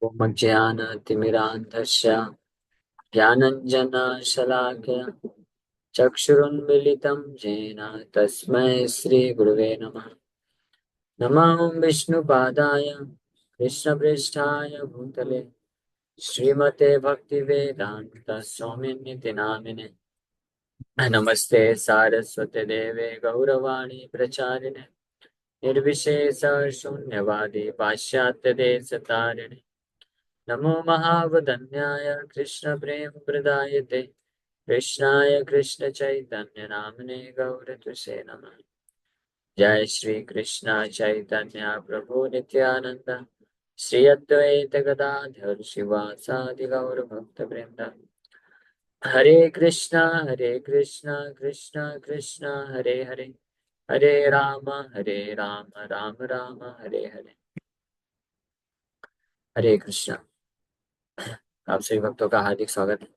ओमज्ञानतिमिरान्धस्य ज्ञानञ्जनशलाकया चक्षुरुन्मीलितं येन तस्मै श्रीगुरुवे नमः। नमो विष्णुपादाय कृष्णपृष्ठाय भूतले श्रीमते भक्तिवेदान्त स्वामिनिति नामिने। नमस्ते सारस्वते देवे गौरवाणी प्रचारिणे निर्विशेष शून्यवादी पाश्चात्य देश तारिणे। नमो महावदन्याय कृष्ण प्रेम प्रदायते कृष्णाय कृष्ण चैतन्य नामने गौरतुसे नमः। जय श्री कृष्ण चैतन्य प्रभु नित्यानंद श्री अद्वैत गदाधर शिवासादि गौर भक्त वृंद। हरे कृष्णा कृष्णा कृष्णा हरे हरे हरे राम राम राम हरे हरे। हरे कृष्णा। आप सभी भक्तों का हार्दिक स्वागत है।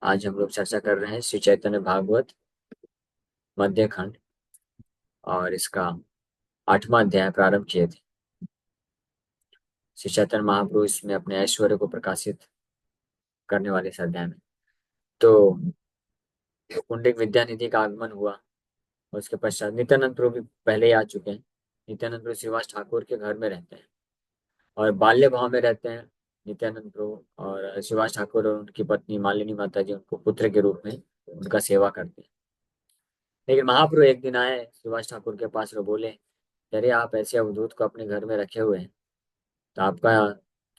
आज हम लोग चर्चा कर रहे हैं श्री चैतन्य भागवत मध्य खंड और इसका 8वां अध्याय प्रारंभ किए थे। श्री चैतन्य महाप्रभु इसमें अपने ऐश्वर्य को प्रकाशित करने वाले इस अध्याय में तो पुंडलिक विद्यानिधि का आगमन हुआ और उसके पश्चात नित्यानंद प्रभु भी पहले ही आ चुके हैं। नित्यानंद प्रभु श्रीवास ठाकुर के घर में रहते हैं और बाल्य भाव में रहते हैं। नित्यानंद प्रभु और श्रीवास ठाकुर और उनकी पत्नी मालिनी माता जी उनको पुत्र के रूप में उनका सेवा करते हैं। लेकिन महाप्रभु एक दिन आए श्रीवास ठाकुर के पास और बोले, अरे आप ऐसे अवधूत को अपने घर में रखे हुए हैं तो आपका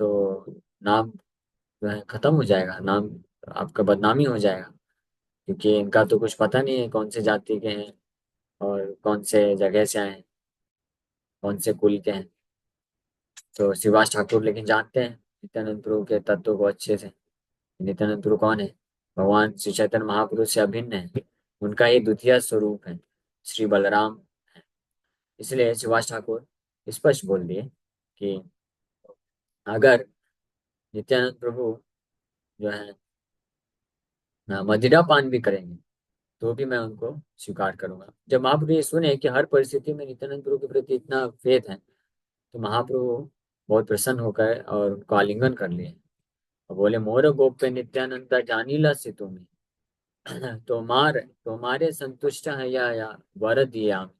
तो नाम जो है खत्म हो जाएगा, नाम आपका बदनामी हो जाएगा, क्योंकि इनका तो कुछ पता नहीं है कौन से जाति के हैं और कौन से जगह से आए हैं, कौन से कुल के हैं। तो श्रीवास ठाकुर लेकिन जानते हैं नित्यानंद प्रभु के तत्व को अच्छे से। नित्यानंद प्रभु कौन है? भगवान श्री चैतन्य महाप्रभु से अभिन्न है, उनका ये द्वितीय स्वरूप है, श्री बलराम। इसलिए सुभाष ठाकुर स्पष्ट बोल दिए कि अगर नित्यानंद प्रभु जो है मदिरा पान भी करेंगे तो भी मैं उनको स्वीकार करूंगा। जब महाप्रभु ये सुने कि हर परिस्थिति में नित्यानंद प्रभु के प्रति इतना फेथ है तो महाप्रभु बहुत प्रसन्न होकर और उनको आलिंगन कर लिए और बोले, मोर गोप्य नित्यानंद जानीला से तुम्हें तुम्हारे संतुष्ट है या वर दिया।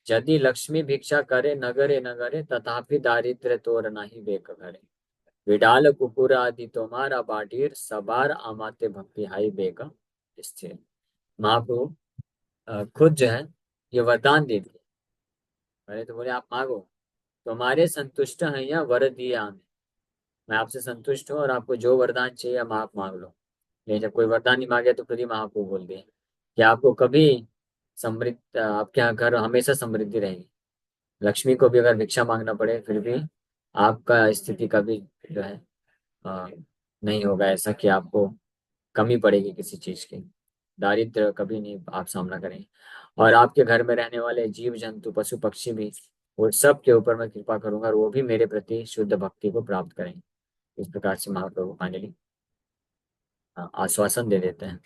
यदि लक्ष्मी भिक्षा करे नगरे नगरे तथापि दारिद्र्य तोर नहीं बेक घरे। विडाल कुकुर आदि तुम्हारा बाढ़ीर सबार आमाते भक्ति हाई बेका स्थिर। महाप्रभु खुद जो है ये वरदान दे दिए। पहले तो बोले आप मांगो, तुम्हारे संतुष्ट हैं या वर दिया हमें, मैं आपसे संतुष्ट हूँ और आपको जो वरदान चाहिए आप मांग लो। लेकिन जब कोई वरदान नहीं मांगे तो खुद ही महाप्रभु बोल दिए कि आपको कभी समृद्ध, आपके यहाँ घर हमेशा समृद्धि रहेगी। लक्ष्मी को भी अगर भिक्षा मांगना पड़े फिर भी आपका स्थिति कभी जो है अ, नहीं होगा ऐसा कि आपको कमी पड़ेगी किसी चीज की। दारिद्र कभी नहीं आप सामना करेंगे और आपके घर में रहने वाले जीव जंतु पशु पक्षी भी, वो सब के ऊपर मैं कृपा करूंगा और वो भी मेरे प्रति शुद्ध भक्ति को प्राप्त करेंगे। इस प्रकार से महाप्रभु फाइनली आश्वासन दे देते हैं।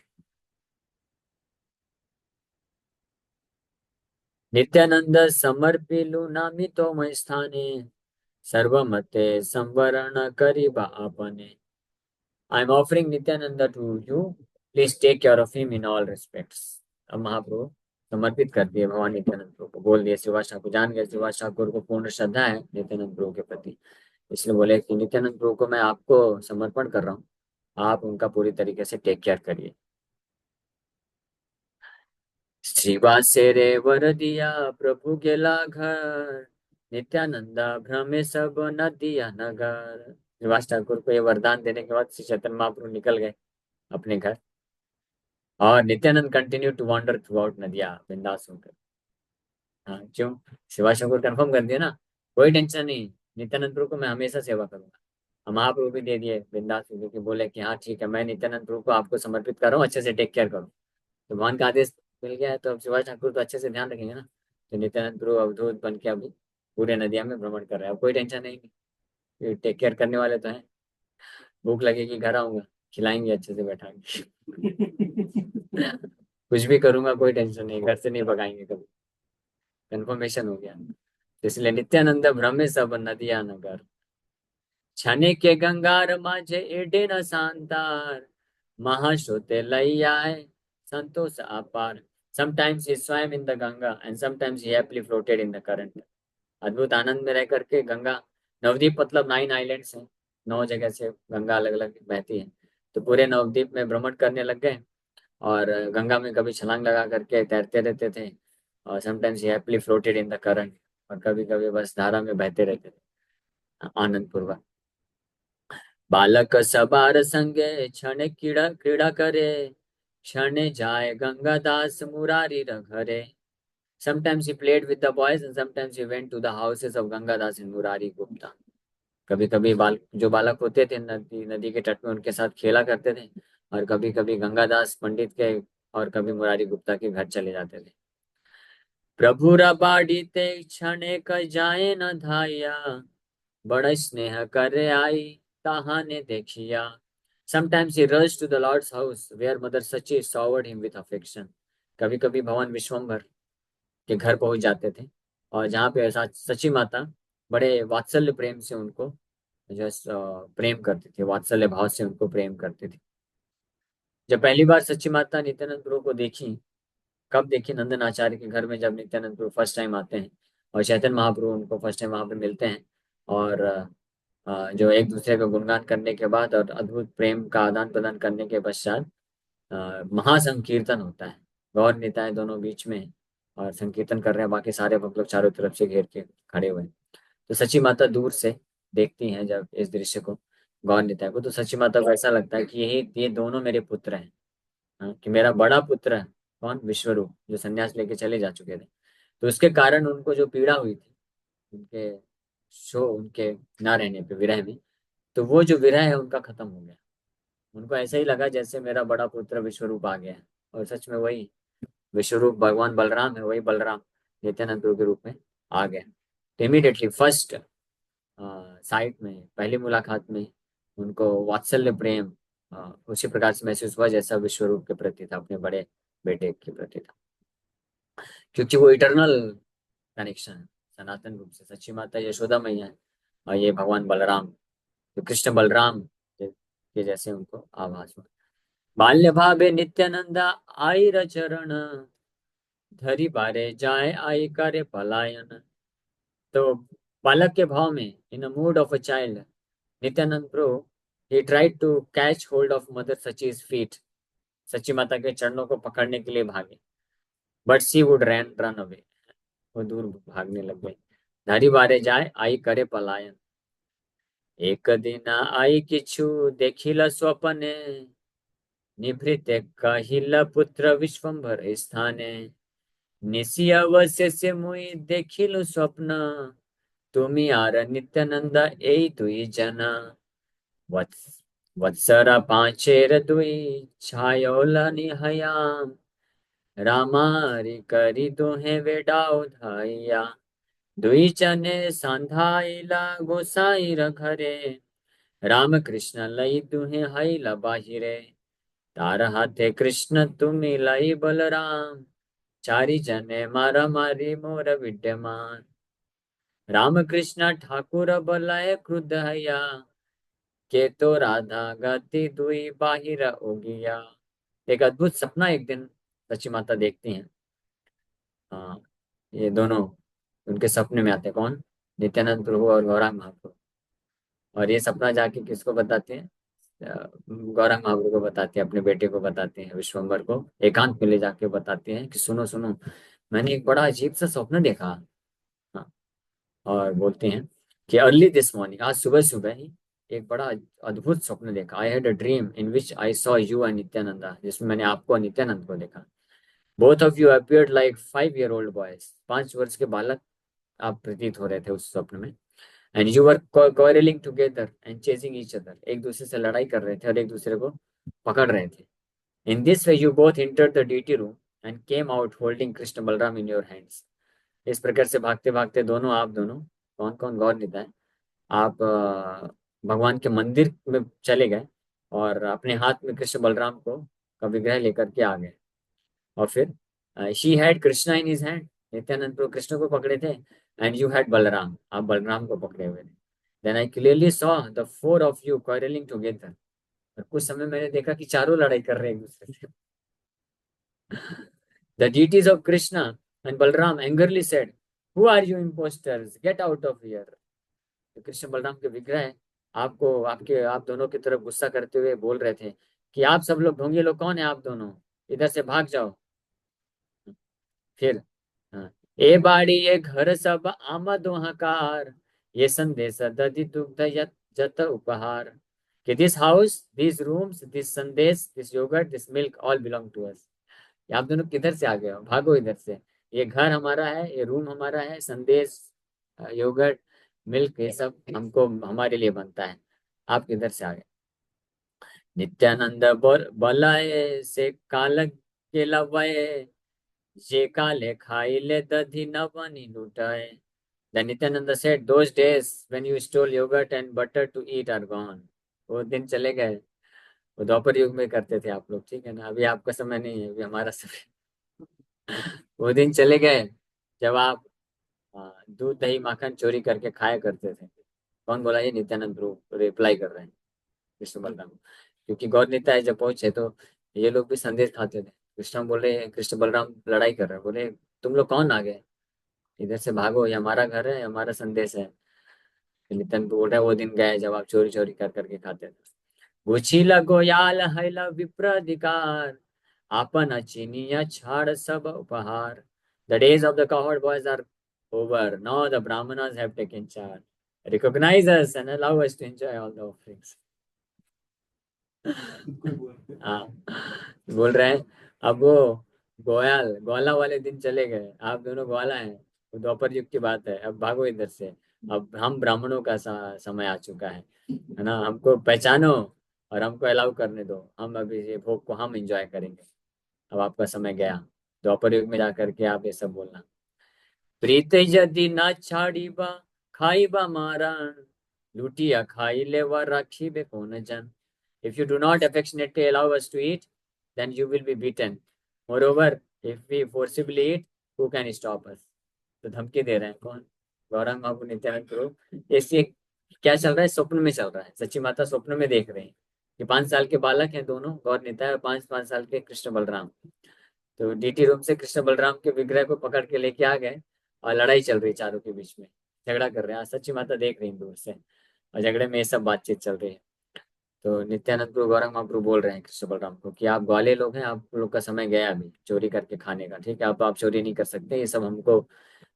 नित्यानंद समर्पिलु नामी तो मैं स्थाने सर्वमते संवरण करिबा आपने। I am offering Nityananda to you, please take care of him in all respects. अब महाप्रभु समर्पित कर दिए भगवान नित्यानंद प्रभु को। बोल दिए सुभाष ठाकुर जान गए, सुभाष ठाकुर को पूर्ण श्रद्धा है नित्यानंद प्रभु के प्रति, इसलिए बोले कि नित्यानंद प्रभु को मैं आपको समर्पण कर रहा हूँ, आप उनका पूरी तरीके से टेक केयर करिए। श्रीवासे रे वर दिया प्रभु गेला घर, नित्यानंदा भ्रमे सब न दिया नगर। श्रीवास ठाकुर को ये वरदान देने के बाद श्री चैतन्य महाप्रभु निकल गए अपने घर और Nityananda continue to wander throughout Nadia बिंदास होकर। हाँ क्यों? श्रीवास ठाकुर कंफर्म कर दिया ना, कोई टेंशन नहीं, नित्यानंद प्रभु को मैं हमेशा सेवा करूंगा। हम महाप्रभु भी दे दिए बिंदास होकर कि बोले कि हाँ ठीक है, मैं नित्यानंद प्रभु को आपको समर्पित कर रहा हूँ, अच्छे से टेक केयर करो। तो भगवान का आदेश मिल गया है तो अब शिवाजी ठाकुर तो अच्छे से ध्यान रखेंगे ना। तो नित्यानंद प्रभु अवधूत बन के अभी पूरे नदिया में भ्रमण कर रहे हैं, अब कोई टेंशन नहीं, टेक केयर करने वाले तो हैं। भूख लगेगी घर आऊंगा, खिलाएंगे अच्छे से बैठा के कुछ भी करूंगा कोई टेंशन नहीं, घर से नहीं भगाएंगे कभी, कंफर्मेशन हो गया। तो इसलिए नित्यानंद भ्रमे सब नदिया नगर। छने के गंगार माझे एडे न सांतार महाश्रुते लई आए संतोष अपार. Sometimes he swam in the Ganga and sometimes he happily floated in the current. अद्भुत आनंद में रह करके गंगा, नवद्वीप मतलब 9 आइलैंड्स हैं, 9 जगह से गंगा अलग अलग बहती है, तो पूरे नवद्वीप में भ्रमण करने लग गए और गंगा में कभी छलांग लगा करके तैरते रहते थे और sometimes he happily floated in the current, और कभी कभी बस धारा में बहते रहते थे आनंद पूर्वक. बालक सबार संगे क्षण क्रीड़ा क्रीड़ा करे क्षण जाए गंगा दास मुरारी र घरे. Sometimes he played with the boys and sometimes he went to the houses of Gangadas and Murari Gupta. कभी कभी जो बालक होते थे नदी नदी के तट में उनके साथ खेला करते थे और कभी कभी गंगादास पंडित के और कभी मुरारी गुप्ता के घर चले जाते थे. प्रभु बाड़ी ते क्षणे क जाए न धाया बड़ा स्नेह करे आई ताहा ने देखिया. Sometimes he rushed to the Lord's house where Mother Sachi showered him with affection. कभी कभी भगवान विश्वम्भर के घर पहुंच जाते थे और जहाँ पे ऐसा सची माता बड़े वात्सल्य प्रेम से उनको जो प्रेम करती थी, वात्सल्य भाव से उनको प्रेम करती थी. जब पहली बार सच्ची माता नित्यानंद प्रभु को देखी, कब देखी? नंदन आचार्य के घर में जब नित्यानंद प्रभु फर्स्ट टाइम आते हैं और चैतन्य महाप्रभु उनको फर्स्ट टाइम वहां पे मिलते हैं और जो एक दूसरे का गुणगान करने के बाद और अद्भुत प्रेम का आदान प्रदान करने के पश्चात महासंकीर्तन होता है. गौर निताय दोनों बीच में और संकीर्तन कर रहे हैं, बाकी सारे भक्त लोग चारों तरफ से घेर के खड़े हुए हैं. तो सची माता दूर से देखती हैं जब इस दृश्य को, गौर निताय को, तो सची माता को ऐसा लगता है कि ये दोनों मेरे पुत्र हैं. हाँ, कि मेरा बड़ा पुत्र है कौन? विश्वरूप, जो सन्यास लेके चले जा चुके थे. तो उसके कारण उनको जो पीड़ा हुई थी उनके उनके ना रहने पे विरह में, तो वो जो विरह है उनका खत्म हो गया. उनको ऐसा ही लगा जैसे मेरा बड़ा पुत्र विश्वरूप आ गया है, और सच में वही विश्वरूप भगवान बलराम है, वही बलराम नित्यानंद प्रभु के रूप में आ गया. तो इमीडिएटली फर्स्ट साइट में, पहली मुलाकात में उनको वात्सल्य प्रेम उसी प्रकार से महसूस हुआ जैसा विश्वरूप के प्रति था, अपने बड़े बेटे के प्रति था, क्योंकि वो इटर्नल कनेक्शन है सनातन रूप से. सच्ची माता यशोदा मैया है और ये भगवान बलराम, तो कृष्ण बलराम के जैसे उनको आभास हुआ. बाल्य भावे नित्यानंदा आई रचरण धरी बारे जाए आई करे पलायन. तो बालक के भाव में, in a mood of a child, Nityananda Prabhu he tried to catch hold of mother Sachi's feet. सच्ची माता के चरणों को पकड़ने के लिए भागे, but she would run away. वो दूर भागने लग गए. धरी बारे जाए आई करे पलायन. एक दिन आई किछु देखिल स्वपने निभृत कहिल पुत्र विश्वम्भर स्थाने. निशी अवश्य से मुई देखिल स्वप्न तुमी आर नित्यानंद ए दुई जना. वत्स वत्सरा पांचेर दुई छायोला निहयाम रामारी करी दुहे वेडाओ धाइया. दुई चने सांधाइला गोसाई र घरे राम कृष्ण लई दुहे हईला बाहिरे. तार हाथे कृष्ण तुमी लई बलराम चारी जने मारा मारी मोर विद्यमान. राम कृष्ण ठाकुर बलाय क्रुद्ध हया के तो राधा गति दुई बाहिर ओगिया. एक अद्भुत सपना एक दिन सची माता देखती हैं. हाँ, ये दोनों उनके सपने में आते हैं. कौन? नित्यानंद प्रभु और गौरांग महाप्रभु. और ये सपना जाके किसको बताते हैं? गौरांग महाप्रभु को बताते हैं, अपने बेटे को बताते हैं, विश्वम्भर को एकांत में ले जाके बताते हैं कि सुनो सुनो, मैंने एक बड़ा अजीब सा स्वप्न देखा. हाँ, और बोलते हैं कि अर्ली दिस मॉर्निंग, आज सुबह सुबह ही एक बड़ा अद्भुत स्वप्न देखा. I had a dream in which I saw you and Nityananda, जिसमें मैंने आपको और नित्यानंद को देखा. Both of you appeared like 5 year old boys. 5 वर्ष के बालक आप प्रतीत हो रहे थे उस स्वप्न में. And you were quarreling together and chasing each other. एक दूसरे से लड़ाई कर रहे थे और एक दूसरे को पकड़ रहे थे. In this way you both entered the deity room and came out holding Krishna Balaram in your hands. इस प्रकार से भागते भागते दोनों, आप दोनों, कौन कौन? गौर निताय, आप भगवान के मंदिर में चले गए और अपने हाथ में कृष्ण बलराम को का विग्रह लेकर के आ गए. और फिर she had Krishna in his hand, Nityananda Prabhu Krishna को पकड़े थे, एंड यू हैड बलराम, आप बलराम को पकड़े हुए थे. Then I clearly saw the four of you quarrelling together. और कुछ समय मैंने देखा कि चारों लड़ाई कर रहे हैं एक दूसरे से। The deities of Krishna and Balram angrily said, who are you imposters, get out of here। तो कृष्ण बलराम के विग्रह हैं, आपको आपके आप दोनों की तरफ गुस्सा करते हुए बोल रहे थे कि आप सब लोग ढोंगी लोग कौन है, आप दोनों इधर से भाग जाओ। फिर हाँ, ए बाड़ी ये घर सब आमद हाकार, ये संदेश दधि दुग्ध जत उपहार, कि this house this rooms this sandesh this yogurt this milk all belong to us. आप दोनों किधर से आ गए हो, भागो इधर से। ये घर हमारा है, ये रूम हमारा है, संदेश योगर्ट मिल्क ये सब हमको हमारे लिए बनता है, आप किधर से आ गए। नित्यानंद बलाए से काल के लवाए, जे काले खाई ले दधी न बनी लुटाए। Then Nityananda said, those days when you stole yogurt and butter to eat are gone। वो दिन चले गए, वो द्वापर युग में करते थे आप लोग, ठीक है ना, अभी आपका समय नहीं है, अभी हमारा समय। वो दिन चले गए जब आप दूध दही माखन चोरी करके खाया करते थे। कौन बोला, ये नित्यानंद प्रभु रिप्लाई कर रहे हैं कृष्ण बलराम, क्योंकि गौर निताय जब पहुंचे तो ये लोग भी संदेश खाते थे। कृष्ण बोले, कृष्ण बलराम लड़ाई कर रहे हैं, बोले तुम लोग कौन आ गए, इधर से भागो, ये हमारा घर है, हमारा संदेश है। नित्यानंद बोल रहे हैं, वो दिन गए जब आप चोरी चोरी कर करके खाते थे। गुछीला गोयाल हैला विप्रधिकार, आपन चीनिया छाड़ सब उपहार। The days of the cowherd boys are over. Now the Brahmanas have taken charge. Recognize us and allow us to enjoy all the offerings। हाँ, बोल रहे हैं अब वो गोयाल ग्वाला वाले दिन चले गए, आप दोनों ग्वाला हैं, वो द्वापर युग की बात है, अब भागो इधर से। अब हम ब्राह्मणों का समय आ चुका है ना, हमको पहचानो और हमको अलाउ करने दो, हम अभी ये भोग को हम एंजॉय करेंगे। अब आपका समय गया, द्वापर युग में जाकर के आप ये सब बोलना। प्रीत यदि न छाड़ीबा खाईबा मारण, लुटिया खाई लेवा राखीबे कौन जन। If you do not affectionately allow us to eat, then you will be beaten। Moreover, if we forcibly eat, who can stop us। तो धमकी दे रहे हैं कौन, गौरंग बाबू नित्यानंद प्रभु। ऐसे क्या चल रहा है, स्वप्न में चल रहा है, सच्ची माता स्वप्न में देख रहे हैं कि 5 साल के बालक हैं दोनों, गौर निताय और 5-5 साल के कृष्ण बलराम। तो डीटी रूम से कृष्ण बलराम के विग्रह को पकड़ के लेके आ गए और लड़ाई चल रही है चारों के बीच में, झगड़ा कर रहे हैं, सच्ची माता देख रही है दूर से, और झगड़े में ये सब बातचीत चल रही है। तो नित्यानंद प्रभु गौरंग महाप्रभु बोल रहे हैं कृष्ण बलराम को कि आप ग्वाले लोग हैं, आप लोग का समय गया अभी चोरी करके खाने का, ठीक है, आप चोरी नहीं कर सकते, ये सब हमको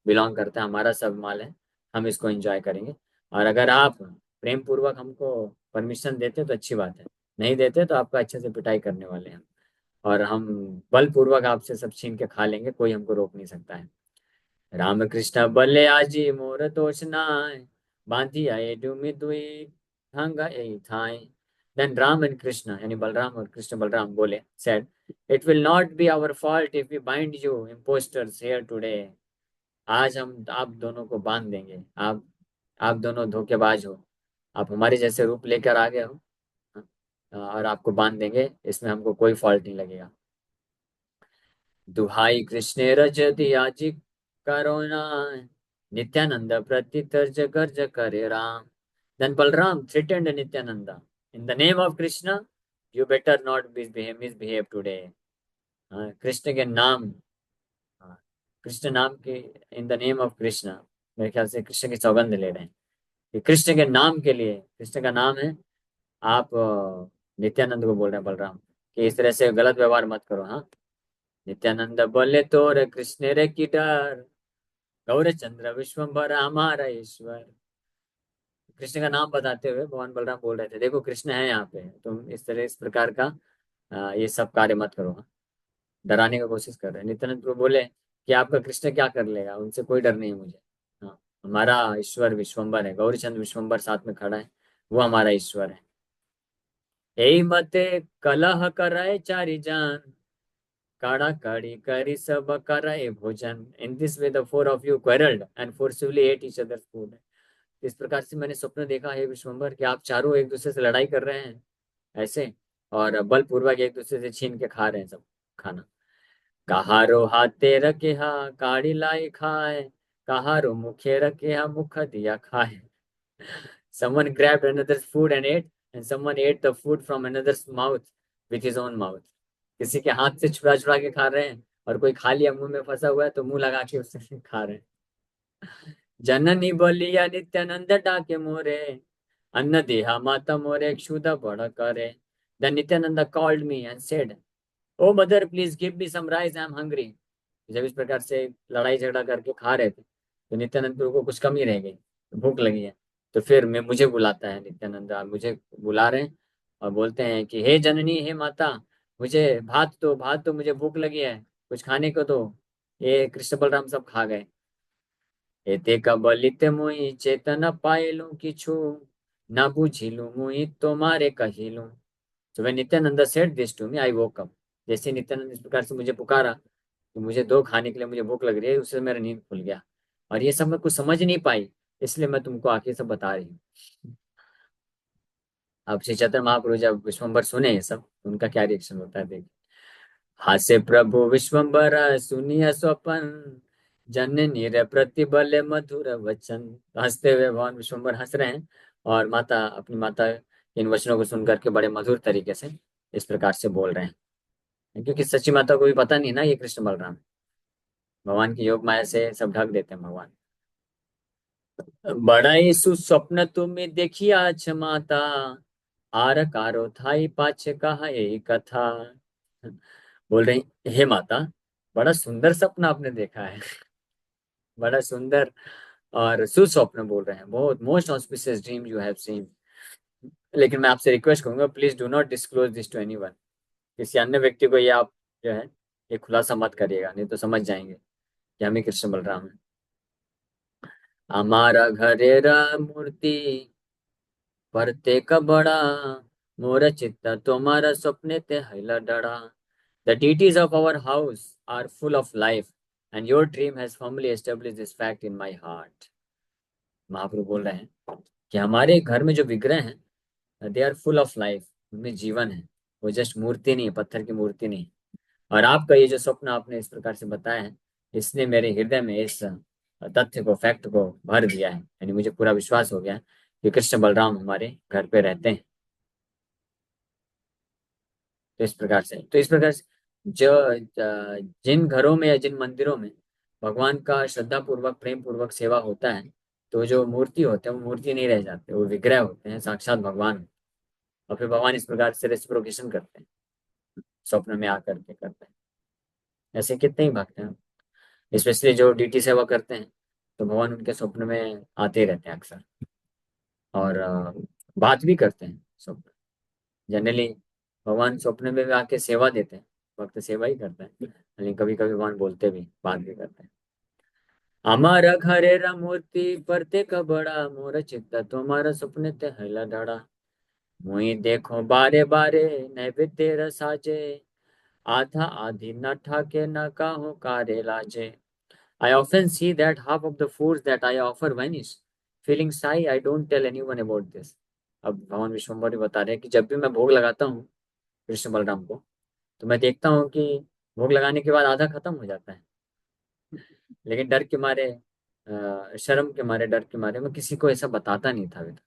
बिलोंग करता है, हमारा सब माल है, हम इसको एंजॉय करेंगे। और अगर आप प्रेम पूर्वक हमको परमिशन देते तो अच्छी बात है, नहीं देते तो आपका अच्छे से पिटाई करने वाले हैं, और हम बल पूर्वक आपसे सब छीन के खा लेंगे, कोई हमको रोक नहीं सकता है। रामकृष्ण बल्ले आजी मोर तोष नाय, बांधी आए डूमी दुई हंगा ए थाई। देन राम एंड कृष्ण यानी बलराम और कृष्ण बलराम बोले, said, it will not be our fault if we bind you impostors here today. आज हम आप दोनों को बांध देंगे, आप दोनों धोखेबाज हो, आप हमारे जैसे रूप लेकर आ गए हो, और आपको बांध देंगे, इसमें हमको कोई फॉल्ट नहीं लगेगा। दुहाई कृष्ण रज दियाजी करुणा, नित्यानंद प्रति तर्ज गर्ज करे Ram. Then Balram threatened Nityananda, in the name of Krishna, you better not misbehave today। Krishna के नाम, हाँ, कृष्ण नाम के, in the name of Krishna, मेरे ख्याल से कृष्ण की सौगंध ले रहे हैं कि कृष्ण के नाम के लिए, कृष्ण का नाम है, आप नित्यानंद को बोल रहे हैं बलराम कि इस तरह से गलत व्यवहार मत करो। हाँ, नित्यानंद बोले तो रे कृष्ण रे की डर, गौर चंद्र विश्वम्भर हमारा ईश्वर। कृष्ण का नाम बताते हुए भगवान बलराम बोल रहे थे, देखो कृष्ण है यहाँ पे, तुम इस तरह इस प्रकार का ये सब कार्य मत करो। हाँ, डराने का कोशिश कर रहे हैं। नित्यानंद प्रभु बोले कि आपका कृष्ण क्या कर लेगा, उनसे कोई डर नहीं है मुझे। हाँ, हमारा ईश्वर विश्वम्भर है, गौरीचंद्र विश्वम्भर साथ में खड़ा है, वो हमारा ईश्वर है। यही मते कलह कराए चारी जान, काड़ा काड़ी करी सब कराए भोजन। इन this way the four of you quarreled and forcibly ate each other's food। इस प्रकार से मैंने स्वप्न देखा है विश्वम्भर कि आप चारों एक दूसरे से लड़ाई कर रहे हैं ऐसे, और बलपूर्वक एक दूसरे से छीन के खा रहे हैं सब खाना। कहारो हाथे रखे हा काड़ी लाई खाए, कहारो मुखे रखे हा मुख दिया खाए। Someone grabbed another's food and ate, and someone ate the food from another's mouth with his own mouth. किसी के हाथ से छुड़ा छुड़ा के खा रहे हैं, और कोई खा लिया मुंह में फंसा हुआ है तो मुंह लगा के उससे खा रहे हैं. जननी बोलिया नित्यानंद डाके मोरे, अन्न देहा माता मोरे क्षुधा बड़ा करे. Then Nityananda called me and said, "Oh mother, please give me some rice. I'm hungry." जब इस प्रकार से लड़ाई झगड़ा करके खा रहे थे तो नित्यानंद प्रभु को कुछ कमी रह गई, भूख लगी है. तो फिर मैं मुझे बुलाता है नित्यानंद, मुझे बुला रहे हैं और बोलते हैं कि हे जननी, हे माता, मुझे भात तो मुझे भूख लगी है, कुछ खाने को दो. ये कृष्ण बलराम सब खा गए. एते कबलित मुई चेतन पायलू किछु, ना बुझिलू मुई तुम्हारे कहिलू. So when Nityananda said this to me, I woke up. जैसे नित्यानंद इस प्रकार से मुझे पुकारा कि मुझे दो खाने के लिए, मुझे भूख लग रही है, उससे मेरा नींद खुल गया. और ये सब मैं कुछ समझ नहीं पाई, इसलिए मैं तुमको आके सब बता रही हूँ. अब श्री चैतन्य महाप्रभु जब विश्वम्बर सुने ये सब, उनका क्या रिएक्शन होता है देखिए. हास्य प्रभु विश्वम्बर सुनिया स्वपन, जननी रे प्रतिबल मधुर वचन. तो हंसते हुए भगवान विश्वम्बर हंस रहे हैं, और माता अपनी माता इन वचनों को सुन करके बड़े मधुर तरीके से इस प्रकार से बोल रहे हैं. क्योंकि सच्ची माता को भी पता नहीं ना ये कृष्ण बलराम, भगवान की योग माया से सब ढक देते हैं भगवान. बड़ा ही सुस्वप्न तुम्हें देखिया छ माता, आर कारो थाई पाछे कहा यही कथा. बोल रही, हे माता, बड़ा सुंदर सपना आपने देखा है. बड़ा सुंदर और सुस्वप्न बोल रहे हैं, बहुत most auspicious dream you have seen. लेकिन मैं आपसे रिक्वेस्ट करूंगा, please do not disclose this to anyone. किसी अन्य व्यक्ति को ये आप जो है ये खुलासा मत करिएगा, नहीं तो समझ जाएंगे कि हम ही कृष्ण बलराम हैं. हमारा घरेरा मूर्ति प्रत्येक बड़ा, मोर चित्त तुम्हारा स्वप्ने ते हैला डरा. The deities of our house are full of life, and your dream has firmly established this fact in my heart. महाप्रभु बोल रहे हैं कि हमारे घर में जो विग्रह हैं, they are full of life, उनमें जीवन है. वो जस्ट मूर्ति नहीं है, पत्थर की मूर्ति नहीं. और आपका ये जो स्वप्न आपने इस प्रकार से बताया है, इसने मेरे हृदय में इस तथ्य को, फैक्ट को भर दिया है. यानी मुझे पूरा विश्वास हो गया है कि कृष्ण बलराम हमारे घर पे रहते हैं. तो इस प्रकार से जो जिन घरों में या जिन मंदिरों में भगवान का श्रद्धा पूर्वक, प्रेम पूर्वक सेवा होता है, तो जो मूर्ति होते हैं वो मूर्ति नहीं रह जाते, वो विग्रह होते हैं, साक्षात भगवान. और फिर भगवान इस प्रकार से रेसिप्रोकेशन करते हैं, स्वप्न में आकर के करते हैं. ऐसे कितने ही भक्त हैं, स्पेशली जो डीटी सेवा करते हैं, तो भगवान उनके स्वप्न में आते ही रहते हैं अक्सर. और बात भी करते हैं स्वप्न. जनरली भगवान स्वप्न में भी आके सेवा देते हैं, भक्त सेवा ही करते हैं, लेकिन कभी कभी भगवान बोलते भी, बात भी करते हैं. हमारा घरेरा मूर्ति प्रत्येक बड़ा, मोर चित्त तुम्हारा स्वप्न ते हैला डाड़ा. मुई देखो बारे बारे नैवेद्य रसाजे, आधा आधी न ठाके न काहू कारे लाजे. I often see that half of the foods that I offer vanish. Feeling shy, I don't tell anyone about this. अब भगवान विश्वम्भर बता रहे हैं कि जब भी मैं भोग लगाता हूँ कृष्ण बलराम को, तो मैं देखता हूँ कि भोग लगाने के बाद आधा खत्म हो जाता है. लेकिन डर के मारे, शर्म के मारे, डर के मारे मैं किसी को ऐसा बताता नहीं था अभी तक.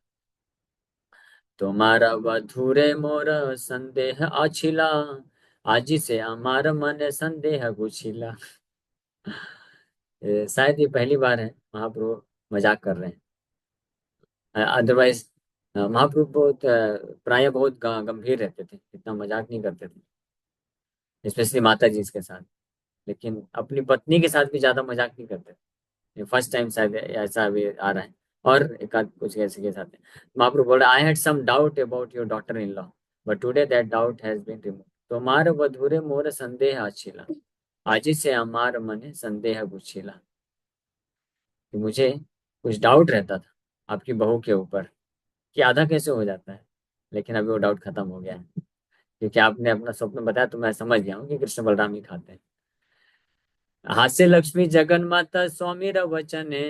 तुम्हारा वधुरे मोर संदेह आछिला, आजी से हमारा मन संदेह गुछिला. शायद ये पहली बार है महाप्रभु मजाक कर रहे हैं. अदरवाइज महाप्रभु बहुत प्राय बहुत गंभीर रहते थे, इतना मजाक नहीं करते थे, स्पेशली माता जी के साथ. लेकिन अपनी पत्नी के साथ भी ज्यादा मजाक नहीं करते थे. फर्स्ट टाइम शायद ऐसा अभी आ रहा है. और एक आध कुछ ऐसे के साथ है. महाप्रभु बोल रहे, I had some doubt about your daughter in law, but today that doubt has been remove. तुम्हार वधुरे मोर संदेह आछिला, आजी से हमार मने संदेह गुछिला. कि मुझे कुछ डाउट रहता था आपकी बहू के ऊपर कि आधा कैसे हो जाता है, लेकिन अभी वो डाउट खत्म हो गया है, क्योंकि आपने अपना स्वप्न बताया तो मैं समझ गया हूँ कि कृष्ण बलराम ही खाते हैं. हास्य लक्ष्मी जगन माता स्वामी र वचने,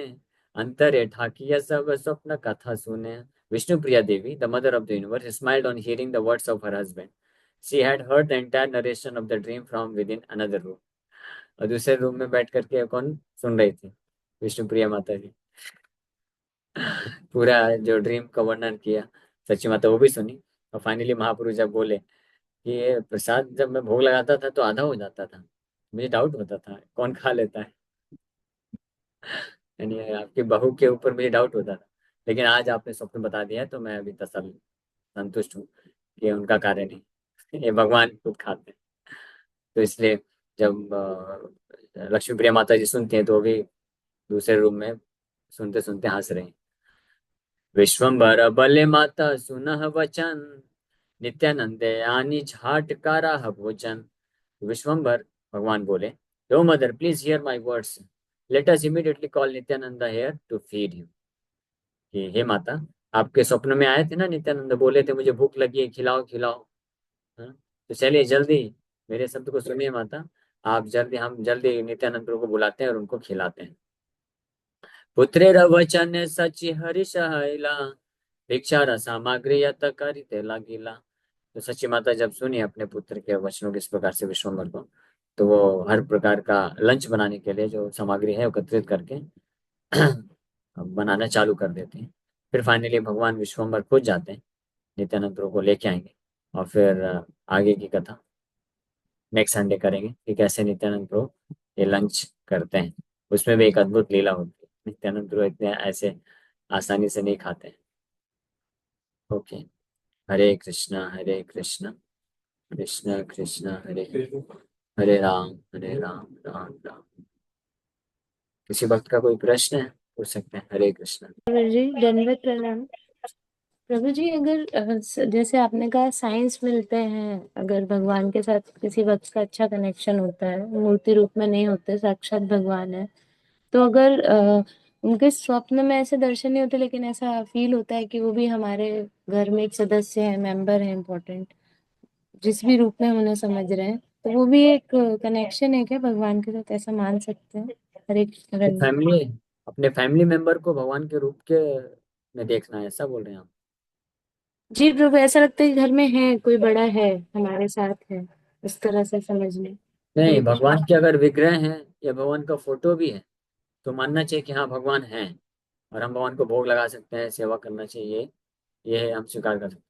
अंतरे ठाकिया सब स्वप्न कथा सुने. Vishnu Priya Devi, the mother of the universe, smiled on hearing the words of her husband. She had heard the entire narration of the dream from within another room. और दूसरे रूम में बैठ करके कौन सुन रही थी? विष्णु प्रिया माता जी. पूरा जो ड्रीम का वर्णन किया। सच्ची माता वो भी सुनी। और फाइनली महापुरुष जब बोले कि ये प्रसाद जब मैं भोग लगाता था तो आधा हो जाता था, मुझे डाउट होता था कौन खा लेता है। यानी आपकी बहू के ऊपर मुझे डाउट होता था, लेकिन आज आपने स्वप्न बता दिया तो मैं अभी तसल्ली संतुष्ट हूँ कि उनका कार्य नहीं, ये भगवान खुद खाते हैं। तो इसलिए जब लक्ष्मी प्रिया माता जी सुनती हैं तो वो भी दूसरे रूम में सुनते सुनते हंस रहे हैं। विश्वम्भर बले माता सुनह वचन, नित्यानंदे आनी झाटकारा भोजन। विश्वम्भर भगवान बोले, लो mother please hear my words, let us immediately call Nityananda here to feed you. कि हे माता, आपके स्वप्न में आए थे ना नित्यानंद, बोले थे मुझे भूख लगी है, खिलाओ खिलाओ। हाँ? तो चलिए जल्दी मेरे शब्द को सुनिए माता, आप जल्दी, हम जल्दी नित्यानंद प्रभु को बुलाते हैं और उनको खिलाते हैं। पुत्रेर वचन सचि हर्ष हैला, भिक्षा सामग्री यत करिते लागिला। तो सची माता जब सुनी अपने पुत्र के वचनों के इस प्रकार से विश्वम्भर को, तो वो हर प्रकार का लंच बनाने के लिए जो सामग्री है एकत्रित करके बनाना चालू कर देते हैं। फिर फाइनली भगवान विश्वम्भर खुद जाते हैं, नित्यानंद प्रभु को लेके आएंगे। और फिर आगे की कथा नेक्स्ट संडे करेंगे कि कैसे नित्यानंद प्रभु ये लंच करते हैं। उसमें भी एक अद्भुत लीला होती है, नित्यानंद प्रभु इतने ऐसे आसानी से नहीं खाते हैं। ओके। हरे कृष्णा कृष्ण कृष्ण हरे हरे राम हरे राम राम राम। किसी वक्त का कोई प्रश्न है पूछ सकते हैं। हरे कृष्ण। प्रभु जी दंडवत प्रणाम। प्रभु जी अगर जैसे आपने कहा साइंस मिलते हैं, अगर भगवान के साथ किसी वक्त का अच्छा कनेक्शन होता है, मूर्ति रूप में नहीं होते, साक्षात भगवान है, तो अगर उनके स्वप्न में ऐसे दर्शन नहीं होते लेकिन ऐसा फील होता है कि वो भी हमारे घर में एक सदस्य है, मेंबर है, इम्पोर्टेंट, जिस भी रूप में हम उन्हें समझ रहे हैं, तो वो भी एक कनेक्शन है क्या भगवान के साथ, ऐसा मान सकते हैं? हरे कृष्ण। फैमिली, अपने फैमिली मेंबर को भगवान के रूप के में देखना है, ऐसा बोल रहे हैं आप? जी प्रभु, ऐसा लगता है कि घर में है, कोई बड़ा है, हमारे साथ है, इस तरह से समझ लें। नहीं, हरे कृष्ण। भगवान के अगर विग्रह हैं या भगवान का फोटो भी है तो मानना चाहिए कि हाँ भगवान है, और हम भगवान को भोग लगा सकते हैं, सेवा करना चाहिए, ये हम स्वीकार कर सकते हैं।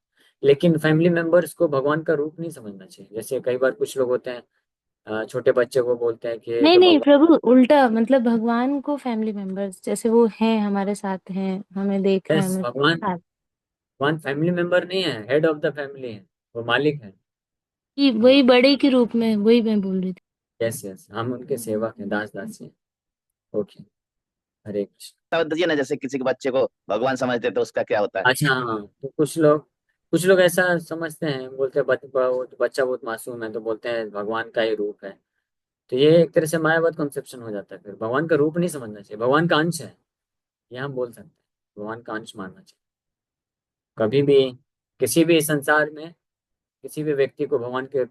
लेकिन फैमिली मेंबर्स को भगवान का रूप नहीं समझना चाहिए। जैसे कई बार कुछ लोग होते हैं, छोटे बच्चे को बोलते हैं कि ये नहीं तो नहीं भगवान। प्रभु, उल्टा, मतलब भगवान को फैमिली मेंबर्स जैसे वो हैं, हमारे साथ हैं, हमें देख रहे हैं, यस, हमें भगवान, साथ। भगवान फैमिली मेंबर नहीं है, हेड ऑफ द फैमिली है, वो मालिक है। कि भगवान, वही बड़े के रूप में, वही मैं बोल रही थी। यस यस, हम उनके सेवक हैं, दास दासी हैं। ओके। हरे कृष्ण। बता दीजिए ना, जैसे किसी के बच्चे को भगवान समझते तो उसका क्या होता है? अच्छा हाँ, तो कुछ लोग ऐसा समझते हैं, बोलते हैं बच्चा बहुत मासूम है तो बोलते हैं भगवान का ही रूप है। तो ये एक तरह से मायावाद कॉन्सेप्शन हो जाता है। फिर भगवान का रूप नहीं समझना चाहिए, भगवान का अंश है, ये हम बोल सकते हैं, भगवान का अंश मानना चाहिए। कभी भी किसी भी संसार में किसी भी व्यक्ति को भगवान के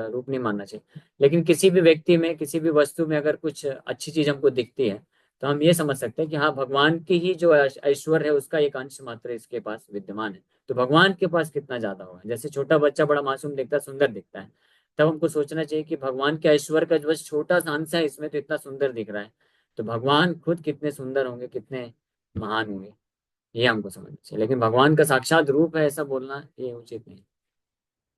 रूप नहीं मानना चाहिए। लेकिन किसी भी व्यक्ति में, किसी भी वस्तु में अगर कुछ अच्छी चीज हमको दिखती है तो हम ये समझ सकते हैं कि हाँ भगवान की ही जो ऐश्वर्य है उसका एक अंश मात्र इसके पास विद्यमान है। तो भगवान के पास कितना ज्यादा होगा। जैसे छोटा बच्चा बड़ा मासूम दिखता है, सुंदर दिखता है, तब हमको सोचना चाहिए कि भगवान के ऐश्वर्य का जो बस छोटा सा अंश है इसमें तो इतना सुंदर दिख रहा है, तो भगवान खुद कितने सुंदर होंगे, कितने महान होंगे, ये हमको समझना चाहिए। लेकिन भगवान का साक्षात रूप है ऐसा बोलना ये उचित नहीं।